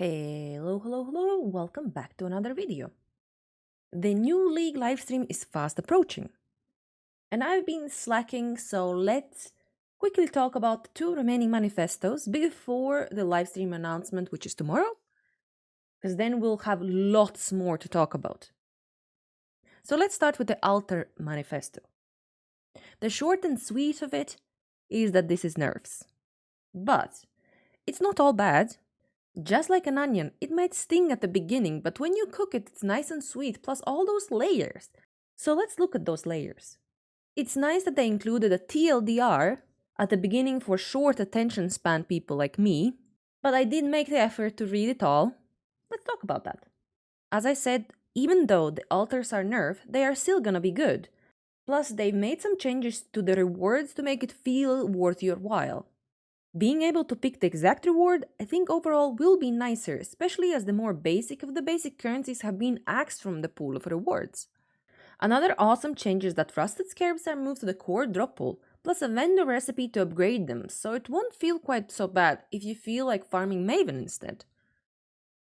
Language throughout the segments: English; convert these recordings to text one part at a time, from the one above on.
Hello, welcome back to another video. The new league livestream is fast approaching, and I've been slacking, so let's quickly talk about the two remaining manifestos before the livestream announcement, which is tomorrow, because then we'll have lots more to talk about. So let's start with the Altar Manifesto. The short and sweet of it is that this is Nerfs, but it's not all bad. Just like an onion, it might sting at the beginning, but when you cook it, it's nice and sweet, plus all those layers. So let's look at those layers. It's nice that they included a TLDR at the beginning for short attention span people like me, but I did make the effort to read it all. Let's talk about that. As I said, even though the altars are nerfed, they are still gonna be good. Plus, they've made some changes to the rewards to make it feel worth your while. Being able to pick the exact reward, I think overall will be nicer, especially as the more basic of the basic currencies have been axed from the pool of rewards. Another awesome change is that Rusted Scarabs are moved to the core drop pool, plus a vendor recipe to upgrade them, so it won't feel quite so bad if you feel like farming Maven instead.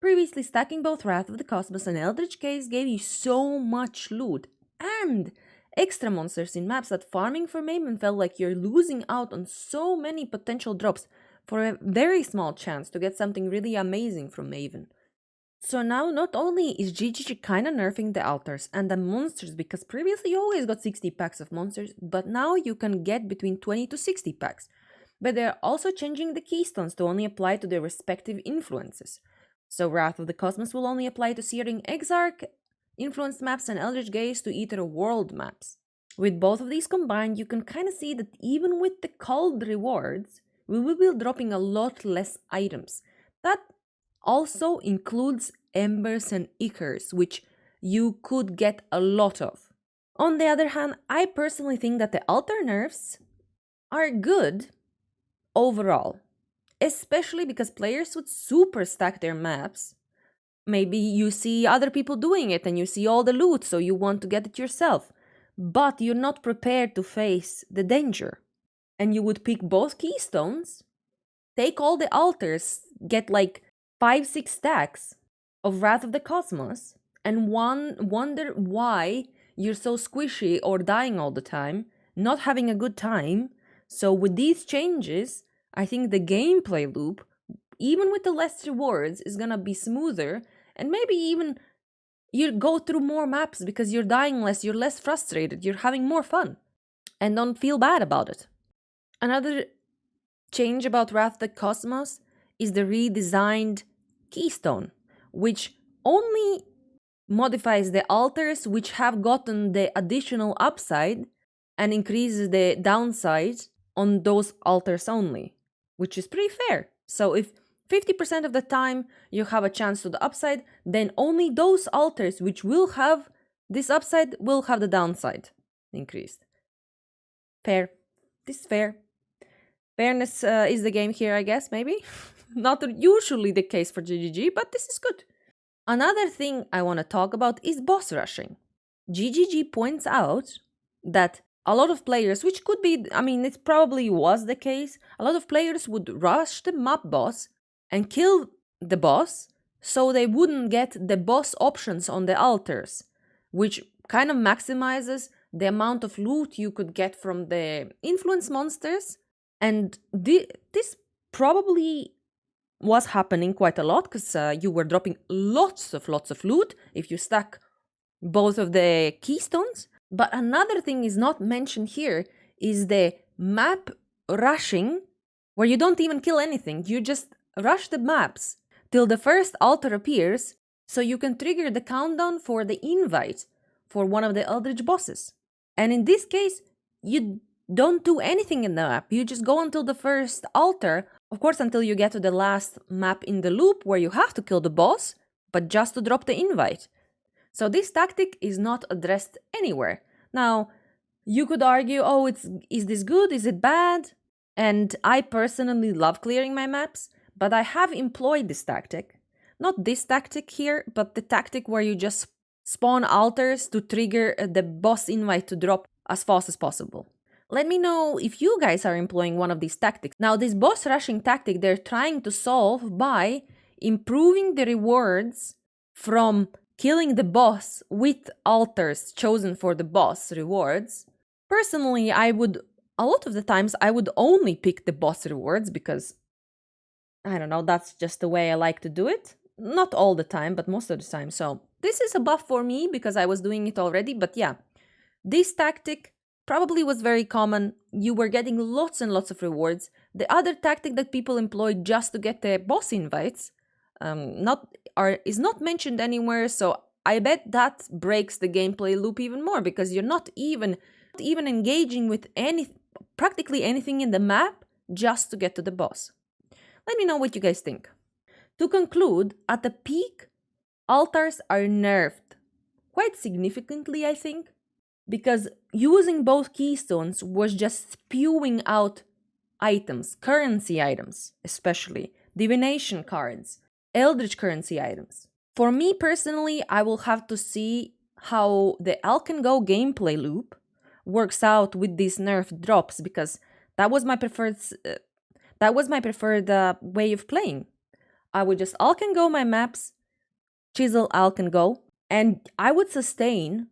Previously, stacking both Wrath of the Cosmos and Eldritch Gaze gave you so much loot, and extra monsters in maps that farming for Maven felt like you're losing out on so many potential drops for a very small chance to get something really amazing from Maven. So now not only is GGG kinda nerfing the altars and the monsters, because previously you always got 60 packs of monsters, but now you can get between 20 to 60 packs. But they're also changing the keystones to only apply to their respective influences. So Wrath of the Cosmos will only apply to Searing Exarch, influenced maps, and Eldritch Gaze to Ether World maps. With both of these combined, you can kind of see that even with the cold rewards, we will be dropping a lot less items. That also includes Embers and Ichors, which you could get a lot of. On the other hand, I personally think that the altar nerfs are good overall, especially because players would super stack their maps. Maybe you see other people doing it and you see all the loot, so you want to get it yourself. But you're not prepared to face the danger. And you would pick both keystones, take all the altars, get like 5-6 stacks of Wrath of the Cosmos, and wonder why you're so squishy or dying all the time, not having a good time. So with these changes, I think the gameplay loop, even with the less rewards, is gonna be smoother. And maybe even you go through more maps because you're dying less, you're less frustrated, you're having more fun, and don't feel bad about it. Another change about Wrath of the Cosmos is the redesigned keystone, which only modifies the altars which have gotten the additional upside and increases the downside on those altars only, which is pretty fair. So if 50% of the time you have a chance to the upside, then only those altars which will have this upside will have the downside increased. Fair. This is fair. Fairness is the game here, I guess, maybe. Not usually the case for GGG, but this is good. Another thing I want to talk about is boss rushing. GGG points out that a lot of players, which could be, it probably was the case, a lot of players would rush the map boss and kill the boss so they wouldn't get the boss options on the altars, which kind of maximizes the amount of loot you could get from the influence monsters. And this probably was happening quite a lot because you were dropping lots of loot if you stack both of the keystones. But another thing is not mentioned here is the map rushing, where you don't even kill anything, you just rush the maps till the first altar appears, so you can trigger the countdown for the invite for one of the Eldritch bosses. And in this case, you don't do anything in the map, you just go until the first altar, of course until you get to the last map in the loop where you have to kill the boss, but just to drop the invite. So this tactic is not addressed anywhere. Now, you could argue, oh, is this good, is it bad? And I personally love clearing my maps, but I have employed this tactic. Not this tactic here, but the tactic where you just spawn altars to trigger the boss invite to drop as fast as possible. Let me know if you guys are employing one of these tactics. Now, this boss rushing tactic they're trying to solve by improving the rewards from killing the boss with altars chosen for the boss rewards. Personally, a lot of the times I would only pick the boss rewards because, I don't know, that's just the way I like to do it. Not all the time, but most of the time. So this is a buff for me because I was doing it already. But yeah, this tactic probably was very common. You were getting lots and lots of rewards. The other tactic that people employed just to get the boss invites is not mentioned anywhere. So I bet that breaks the gameplay loop even more because you're not even engaging with practically anything in the map just to get to the boss. Let me know what you guys think. To conclude, at the peak, altars are nerfed quite significantly, I think, because using both keystones was just spewing out items, currency items, especially divination cards, eldritch currency items. For me personally, I will have to see how the Altar and Go gameplay loop works out with these nerf drops, because that was my preferred way of playing. I would just Altar and Go my maps, chisel Altar and Go, and I would sustain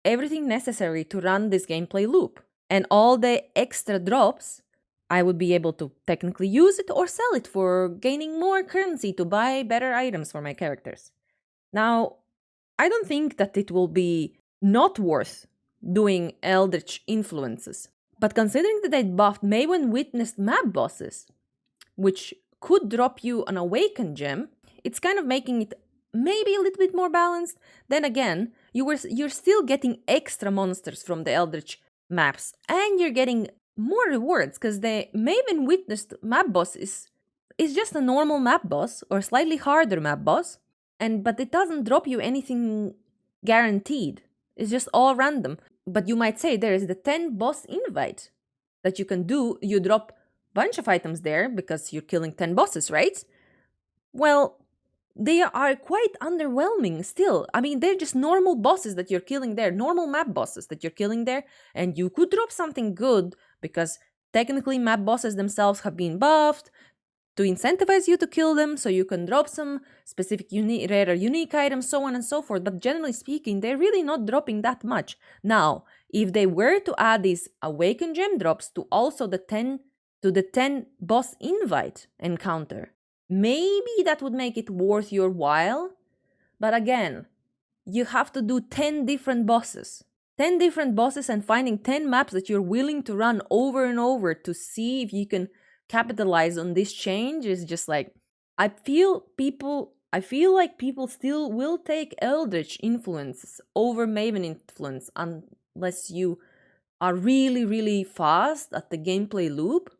everything necessary to run this gameplay loop. And all the extra drops, I would be able to technically use it or sell it for gaining more currency to buy better items for my characters. Now, I don't think that it will be not worth doing Eldritch influences, but considering that they buffed Maven Witnessed map bosses, which could drop you an Awakened gem, it's kind of making it maybe a little bit more balanced. Then again, you're still getting extra monsters from the Eldritch maps, and you're getting more rewards because the Maven Witnessed map boss is just a normal map boss or slightly harder map boss, but it doesn't drop you anything guaranteed. It's just all random. But you might say there is the 10 boss invite that you can do. You drop a bunch of items there because you're killing 10 bosses, right? Well, they are quite underwhelming still. I mean, they're just normal bosses that you're killing there, normal map bosses that you're killing there, and you could drop something good because technically map bosses themselves have been buffed to incentivize you to kill them, so you can drop some specific rare or unique items, so on and so forth. But generally speaking, they're really not dropping that much. Now, if they were to add these Awakened gem drops to also the 10 boss invite encounter, maybe that would make it worth your while. But again, you have to do 10 different bosses. 10 different bosses and finding 10 maps that you're willing to run over and over to see if you can capitalize on this change is just like, I feel like people still will take Eldritch influences over Maven influence unless you are really, really fast at the gameplay loop.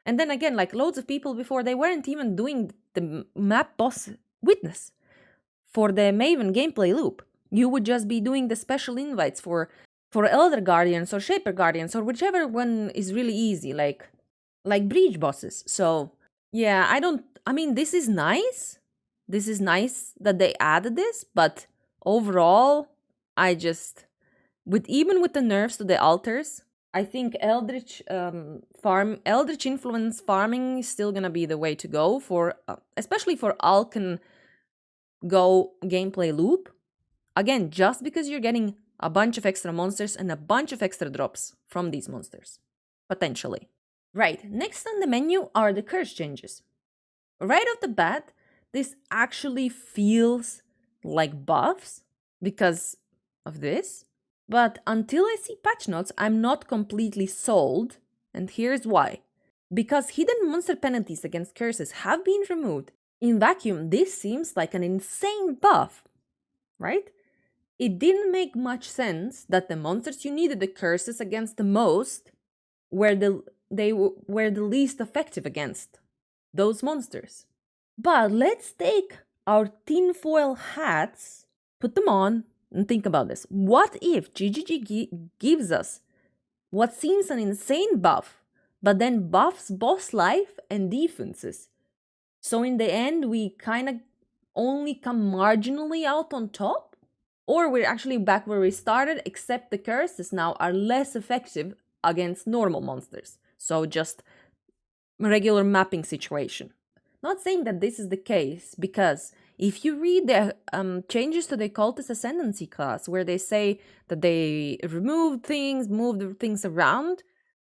And then again, like loads of people before, they weren't even doing the map boss witness for the Maven gameplay loop. You would just be doing the special invites for Elder Guardians or Shaper Guardians or whichever one is really easy, like breach bosses. So yeah, I mean, this is nice. This is nice that they added this, but overall, even with the nerfs to the altars, I think Eldritch influence farming is still gonna be the way to go for, especially for Altar Go gameplay loop. Again, just because you're getting a bunch of extra monsters and a bunch of extra drops from these monsters, potentially. Right, next on the menu are the curse changes. Right off the bat, this actually feels like buffs because of this. But until I see patch notes, I'm not completely sold, and here's why. Because hidden monster penalties against curses have been removed, in vacuum this seems like an insane buff, right? It didn't make much sense that the monsters you needed the curses against the most were the least effective against those monsters. But let's take our tinfoil hats, put them on, and think about this. What if GGG gives us what seems an insane buff, but then buffs boss life and defenses? So in the end, we kind of only come marginally out on top? Or we're actually back where we started, except the curses now are less effective against normal monsters. So just regular mapping situation. Not saying that this is the case, because if you read the changes to the Cultist Ascendancy class, where they say that they removed things, moved things around,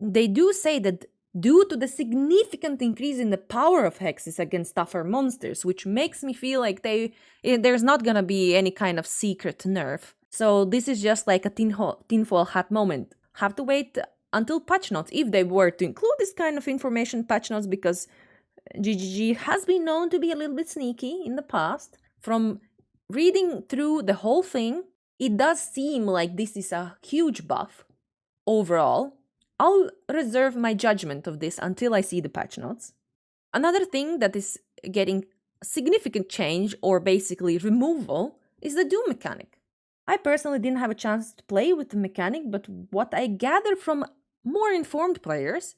they do say that due to the significant increase in the power of hexes against tougher monsters, which makes me feel like there's not gonna be any kind of secret nerf. So this is just like a tinfoil hat moment. Have to wait until patch notes, if they were to include this kind of information in patch notes, because GGG has been known to be a little bit sneaky in the past. From reading through the whole thing, it does seem like this is a huge buff overall. I'll reserve my judgment of this until I see the patch notes. Another thing that is getting significant change, or basically removal, is the Doom mechanic. I personally didn't have a chance to play with the mechanic, but what I gather from more informed players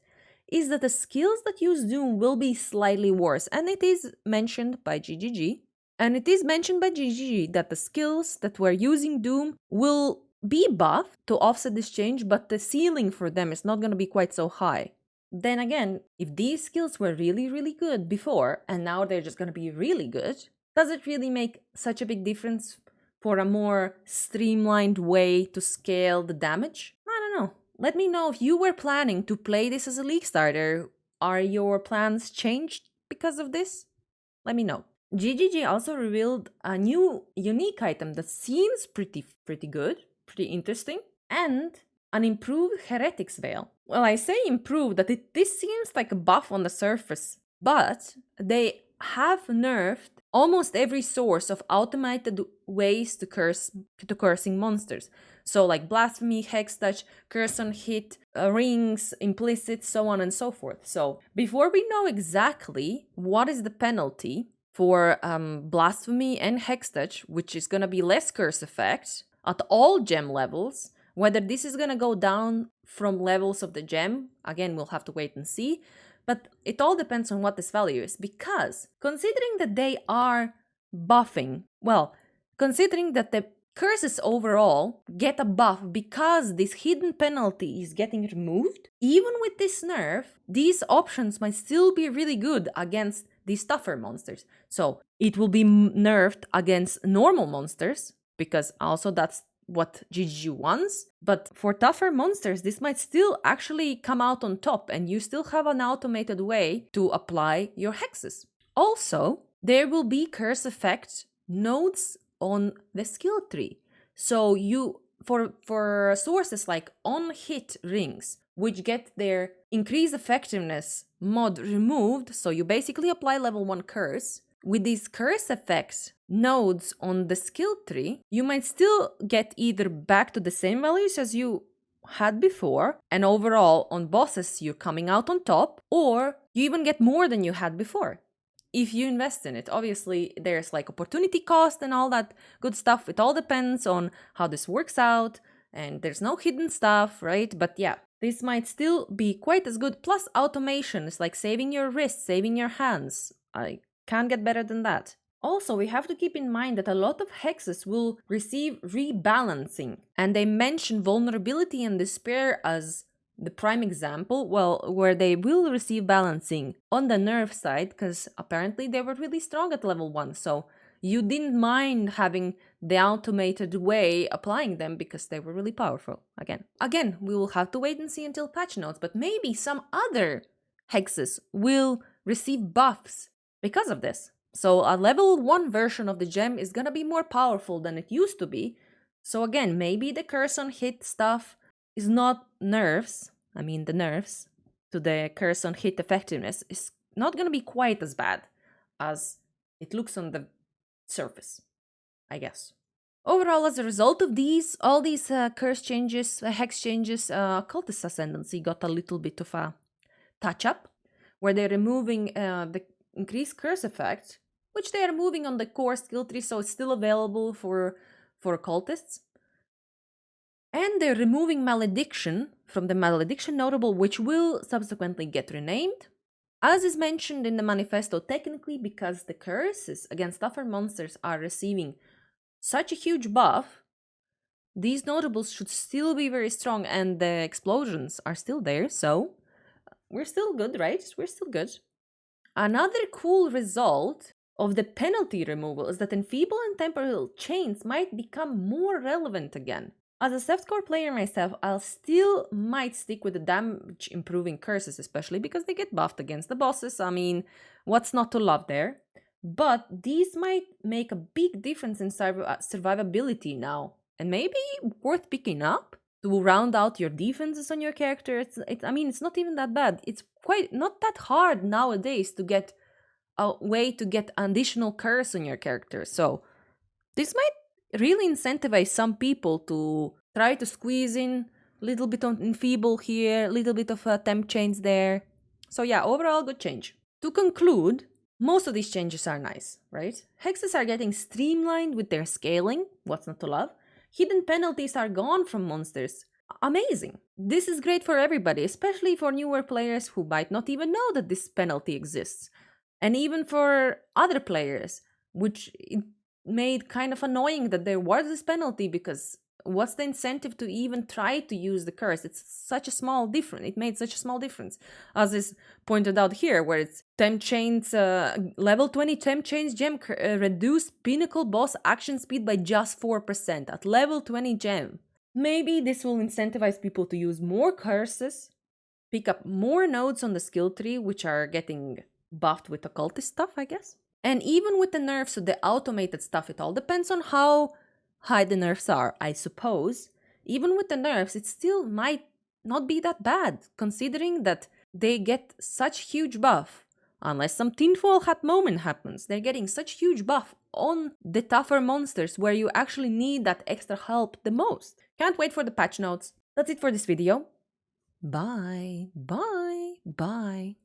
is that the skills that use Doom will be slightly worse, and it is mentioned by GGG. And it is mentioned by GGG that the skills that were using Doom will be buffed to offset this change, but the ceiling for them is not going to be quite so high. Then again, if these skills were really, really good before, and now they're just going to be really good, does it really make such a big difference for a more streamlined way to scale the damage? I don't know. Let me know if you were planning to play this as a League starter. Are your plans changed because of this? Let me know. GGG also revealed a new unique item that seems pretty good, pretty interesting, and an improved Heretics Veil. Well, I say improved, that this seems like a buff on the surface, but they have nerfed almost every source of automated ways to cursing monsters. So like Blasphemy, Hex Touch, Curse on Hit, Rings, Implicit, so on and so forth. So before we know exactly what is the penalty for Blasphemy and Hex Touch, which is going to be less curse effect at all gem levels, whether this is going to go down from levels of the gem, again, we'll have to wait and see. But it all depends on what this value is, because considering that they are buffing, well, considering that the curses overall get a buff because this hidden penalty is getting removed, even with this nerf, these options might still be really good against these tougher monsters. So it will be nerfed against normal monsters, because also that's what GGG wants. But for tougher monsters, this might still actually come out on top, and you still have an automated way to apply your hexes. Also, there will be curse effect nodes on the skill tree. So you, for sources like on hit rings, which get their increased effectiveness mod removed, so you basically apply level 1 curse, with these curse effects nodes on the skill tree, you might still get either back to the same values as you had before, and overall on bosses you're coming out on top, or you even get more than you had before if you invest in it. Obviously there's like opportunity cost and all that good stuff. It all depends on how this works out, and there's no hidden stuff, right? But yeah, this might still be quite as good. Plus automation is like saving your wrists, saving your hands. I can't get better than that. Also, we have to keep in mind that a lot of hexes will receive rebalancing, and they mention vulnerability and despair as the prime example, well, where they will receive balancing on the nerf side, because apparently they were really strong at level 1, so you didn't mind having the automated way applying them because they were really powerful. Again, we will have to wait and see until patch notes, but maybe some other hexes will receive buffs because of this. So a level 1 version of the gem is gonna be more powerful than it used to be. So again, maybe the curse on hit stuff is not nerfs. I mean, the nerfs to the curse on hit effectiveness is not gonna be quite as bad as it looks on the surface, I guess. Overall, as a result of all these curse changes, hex changes, Cultist Ascendancy got a little bit of a touch-up, where they're removing the increased curse effect, which they are moving on the core skill tree, so it's still available for cultists. And they're removing Malediction from the Malediction notable, which will subsequently get renamed. As is mentioned in the Manifesto, technically, because the curses against tougher monsters are receiving such a huge buff, these notables should still be very strong, and the explosions are still there, so we're still good, right? We're still good. Another cool result of the penalty removal is that Enfeeble and Temporal Chains might become more relevant again. As a softcore player myself, I'll still might stick with the damage improving curses, especially because they get buffed against the bosses. I mean, what's not to love there? But these might make a big difference in survivability now, and maybe worth picking up to round out your defenses on your character. I mean, it's not even that bad. It's quite not that hard nowadays to get a way to get additional curse on your character. So this might really incentivize some people to try to squeeze in a little bit of Enfeeble here, a little bit of temp chains there. So yeah, overall good change. To conclude, most of these changes are nice, right? Hexes are getting streamlined with their scaling, what's not to love. Hidden penalties are gone from monsters. Amazing. This is great for everybody, especially for newer players who might not even know that this penalty exists. And even for other players, which it made kind of annoying that there was this penalty, because what's the incentive to even try to use the curse? It's such a small difference. It made such a small difference, as is pointed out here, where it's temp chains, level 20 temp chains gem reduced pinnacle boss action speed by just 4% at level 20 gem. Maybe this will incentivize people to use more curses, pick up more nodes on the skill tree, which are getting buffed with occultist stuff, I guess. And even with the nerfs, so the automated stuff, it all depends on how high the nerfs are, I suppose. Even with the nerfs, it still might not be that bad, considering that they get such huge buff. Unless some tinfoil hat moment happens, they're getting such huge buff on the tougher monsters where you actually need that extra help the most. Can't wait for the patch notes. That's it for this video. Bye, bye, bye.